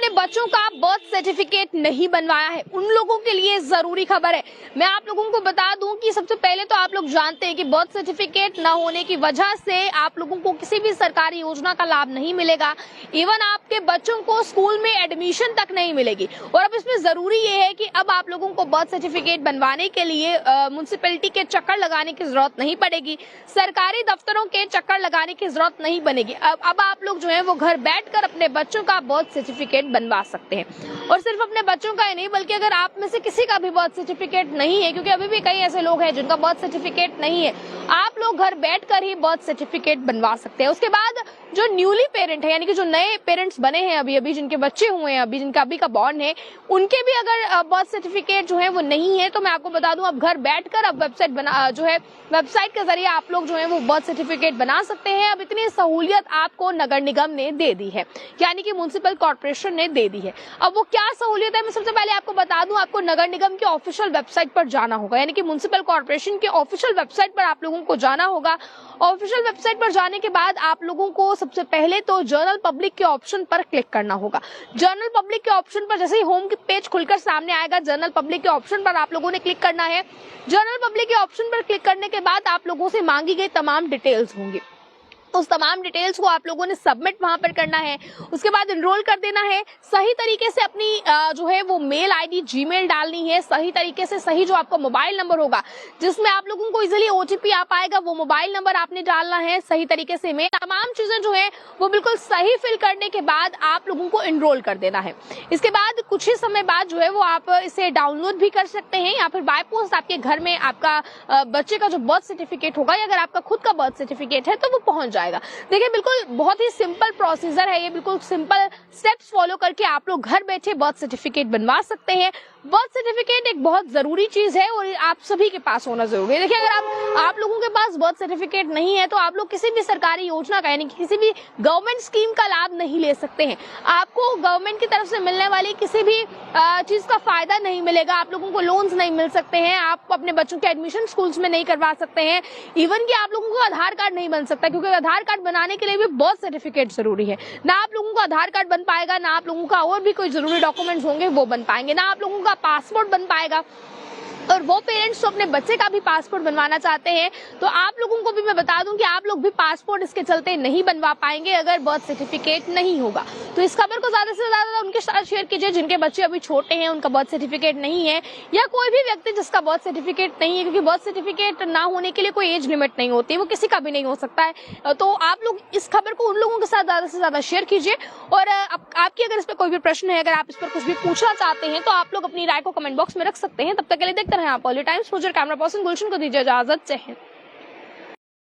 अपने बच्चों का बर्थ सर्टिफिकेट नहीं बनवाया है, उन लोगों के लिए जरूरी खबर है। मैं आप लोगों को बता दूं कि सबसे पहले तो आप लोग जानते हैं कि बर्थ सर्टिफिकेट न होने की वजह से आप लोगों को किसी भी सरकारी योजना का लाभ नहीं मिलेगा। इवन आपके बच्चों को स्कूल में एडमिशन तक नहीं मिलेगी। और अब इसमें जरूरी ये है कि अब आप लोगों को बर्थ सर्टिफिकेट बनवाने के लिए म्युनिसिपैलिटी के चक्कर लगाने की जरूरत नहीं पड़ेगी, सरकारी दफ्तरों के चक्कर लगाने की जरूरत नहीं बनेगी। अब आप लोग जो है वो घर बैठकर अपने बच्चों का बर्थ सर्टिफिकेट बनवा सकते हैं। और सिर्फ अपने बच्चों का ही नहीं, बल्कि अगर आप में से किसी का भी बर्थ सर्टिफिकेट नहीं है, क्योंकि अभी भी कई ऐसे लोग हैं जिनका बर्थ सर्टिफिकेट नहीं है, आप लोग घर बैठकर ही बर्थ सर्टिफिकेट बनवा सकते हैं। उसके बाद जो न्यूली पेरेंट है, यानी कि जो नए पेरेंट्स बने हैं अभी जिनके बच्चे हुए हैं, जिनका अभी का बॉर्न है, उनके भी अगर बर्थ सर्टिफिकेट जो है वो नहीं है, तो मैं आपको बता दूं अब घर बैठकर अब वेबसाइट के जरिए आप लोग जो है वो बर्थ सर्टिफिकेट बना सकते हैं। अब इतनी सहूलियत आपको नगर निगम ने दे दी है, यानी कि म्युनिसिपल कॉर्पोरेशन ने दे दी है। अब वो क्या सहूलियत है, मैं सबसे पहले आपको बता दूं, आपको नगर निगम के ऑफिशियल वेबसाइट पर जाना होगा, यानी कि म्युनिसिपल कॉर्पोरेशन के ऑफिशियल वेबसाइट पर आप लोगों को जाना होगा। ऑफिशियल वेबसाइट पर जाने के बाद आप लोगों को सबसे पहले तो जर्नल पब्लिक के ऑप्शन पर क्लिक करना होगा। जर्नल पब्लिक के ऑप्शन पर जैसे ही होम की पेज खुलकर सामने आएगा, जर्नल पब्लिक के ऑप्शन पर आप लोगों ने क्लिक करना है। जर्नल पब्लिक के ऑप्शन पर क्लिक करने के बाद आप लोगों से मांगी गई तमाम डिटेल्स होंगी, उस तमाम डिटेल्स को आप लोगों ने सबमिट वहां पर करना है। उसके बाद एनरोल कर देना है। सही तरीके से अपनी जो है वो मेल आईडी जीमेल डालनी है। सही तरीके से सही जो आपका मोबाइल नंबर होगा जिसमें आप लोगों को इजीली ओटीपी आ पाएगा, वो मोबाइल नंबर आपने डालना है। सही तरीके से मेल, तमाम चीजें जो है वो बिल्कुल सही फिल करने के बाद आप लोगों को एनरोल कर देना है। इसके बाद कुछ ही समय बाद जो है वो आप इसे डाउनलोड भी कर सकते हैं, या फिर बाय पोस्ट आपके घर में आपका बच्चे का जो बर्थ सर्टिफिकेट होगा, या अगर आपका खुद का बर्थ सर्टिफिकेट है तो वो पहुंच जाएगा। देखिए बिल्कुल बहुत ही सिंपल प्रोसीजर है ये, बिल्कुल सिंपल स्टेप्स फॉलो करके आप लोग घर बैठे बर्थ सर्टिफिकेट बनवा सकते हैं। बर्थ सर्टिफिकेट एक बहुत जरूरी चीज है और आप सभी के पास होना जरूरी है। देखिए अगर आप लोगों के पास बर्थ सर्टिफिकेट नहीं है तो आप लोग किसी भी सरकारी योजना का, यानी किसी भी गवर्नमेंट स्कीम का लाभ नहीं ले सकते हैं। आपको गवर्नमेंट की तरफ से मिलने वाली किसी भी चीज का फायदा नहीं मिलेगा। आप लोगों को लोन्स नहीं मिल सकते हैं, आप अपने बच्चों के एडमिशन स्कूल्स में नहीं करवा सकते हैं। इवन कि आप लोगों को आधार कार्ड नहीं बन सकता, क्योंकि आधार कार्ड बनाने के लिए भी बर्थ सर्टिफिकेट जरूरी है। ना आप लोगों का आधार कार्ड बन पाएगा, ना आप लोगों का और भी कोई जरूरी डॉक्यूमेंट्स होंगे वो बन पाएंगे, ना आप लोगों का पासपोर्ट बन पाएगा। और वो पेरेंट्स जो अपने बच्चे का भी पासपोर्ट बनवाना चाहते हैं, तो आप लोगों को भी मैं बता दूं कि आप लोग भी पासपोर्ट इसके चलते नहीं बनवा पाएंगे अगर बर्थ सर्टिफिकेट नहीं होगा। तो इस खबर को ज्यादा से ज्यादा उनके साथ शेयर कीजिए जिनके बच्चे अभी छोटे हैं, उनका बर्थ सर्टिफिकेट नहीं है, या कोई भी व्यक्ति जिसका बर्थ सर्टिफिकेट नहीं है, क्योंकि बर्थ सर्टिफिकेट ना होने के लिए कोई एज लिमिट नहीं होती, वो किसी का भी नहीं हो सकता है। तो आप लोग इस खबर को उन लोगों के साथ ज्यादा से ज्यादा शेयर कीजिए। और आपकी अगर इस पर कोई भी प्रश्न है, अगर आप इस पर कुछ भी पूछना चाहते हैं, तो आप लोग अपनी राय को कमेंट बॉक्स में रख सकते हैं। तब तक के लिए देखते रहें आप पॉलिटाइम्स। कैमरा पर्सन गुलशन को दीजिए इजाजत। जय हिंद।